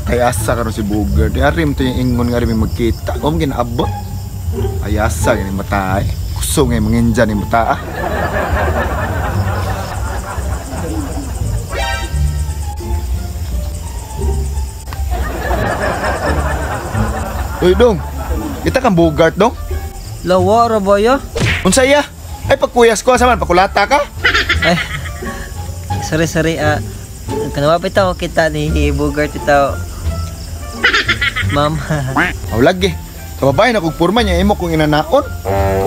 Ayasa karon si Bugard. Arim to yung ingon nga rin magkita. Kung ginaabot. Ayasa gani mata. Kuso nga manginja ni mata. Uy dong. Kita kan Bugard dong. Lawa ra ba ya? Unsa iya? Ay pagkuyas ko saman pakulata ka. Ay. Sorry. Kanawapit ako kita ni Bugard ito. Ma'am. Aw lagi. Kababay na kung purma niya imo kung inanaon.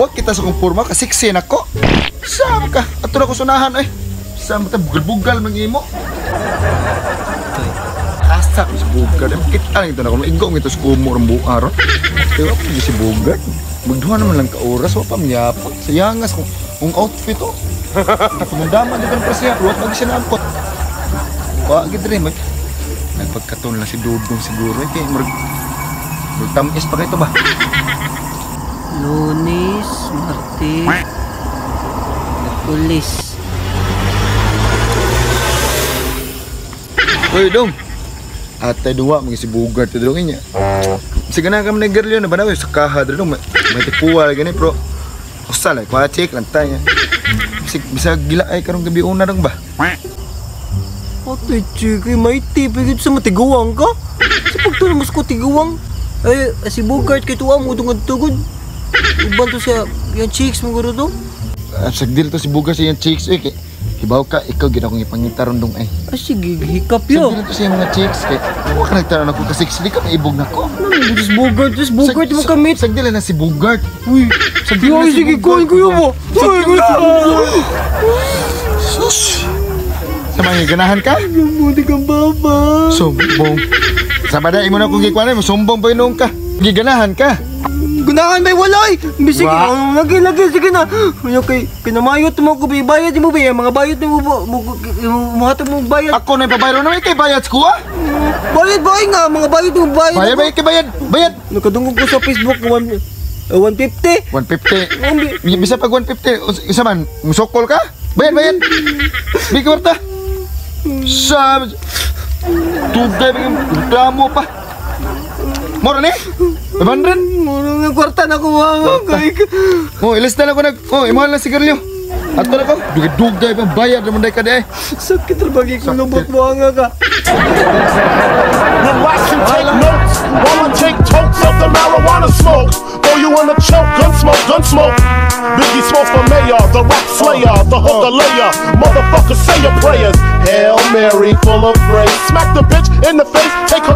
Huwag kita sa kung purma kasiksi na ko. Saan ka? Ato na ko sunahan eh. Saan ba bugal-bugal ng imo? Asa ko si Bugard. Kita lang ito na kung igong ito sa kumur ang buong araw. Kaya ako si Bugard. Magduha naman lang ka oras. Wala pa miyapot. Sayangas kung outfit oh. Kumandaman dito ng prasya. Huwag lagi siya naapot. Wagid rin. Nagpagkaton lang si Dudong siguro. Kaya magtamis pa kayo ba? Lunes, Martes, Pulis. Uy, Dong! Atay duwa, mga si Bugard ito dong niya. Sige na kami na girl yun, naban ako sa kaha dong. May tipuwa lagi ni, bro. Usa lang, kwa check lang tayo. Bisa gila ay karong gabi una dong ba? Atay, chiki, may tipigit sa matiguang ka? Sa pagtunamas ko tiguang? Ay, si Bugard kay tuwa mo tungod-tugod. Uban to siya, yung chicks mo guro to? Sagdil to si Bugard sa yung chicks eh. Hibaw ka, ikaw gina kong ipangitaron dong eh. Ah, sige, hikap yun. Sagdil to siya mga chicks eh. Huwag ka nagtaran ako kasi sili ka maibog na ko. This Bugard mo kami. Sagdil na si Bugard. Uy, Sagdil na si sige, kuhin ko yun mo. Sus! Sama nga, ganahan ka? Gamuti kang baba. Sumbong. Sabada, imo na kong gikwanan mo, sumbong pa yun ka. Giganahan ka. Gunahan may walay. Bisig, lagi, sige na. Ano kay, pinamayot mo ko, bayad mo ba? Mga bayad mo ba? Muhatag mo bayad. Ako na ipabayro na may kay bayad ko ah. Bayad nga, mga bayad mo bayad. Bayad kay bayad. Nakadungog ko sa Facebook, 150. 150. Bisa pag 150, isa man, musokol ka? Bayad. Bigay kwarta. Sabi. Tugay bigay reklamo pa. Mora ni? 500? Mura nga kwarta na kuha. Oh, ilista na ko imuhan lang sigarilyo. Ato na ko. Dugay pa bayad naman day ka di. Sakit rabagi ko lubot mo nga ka. Relax and take notes while I take totes of the marijuana smoke. Throw you in a choke, gun smoke. Biggie smokes for mayor, the rap slayer, the hooker layer. Motherfucker, say your prayers. Hail Mary, full of grace. Smack the bitch in the face, take her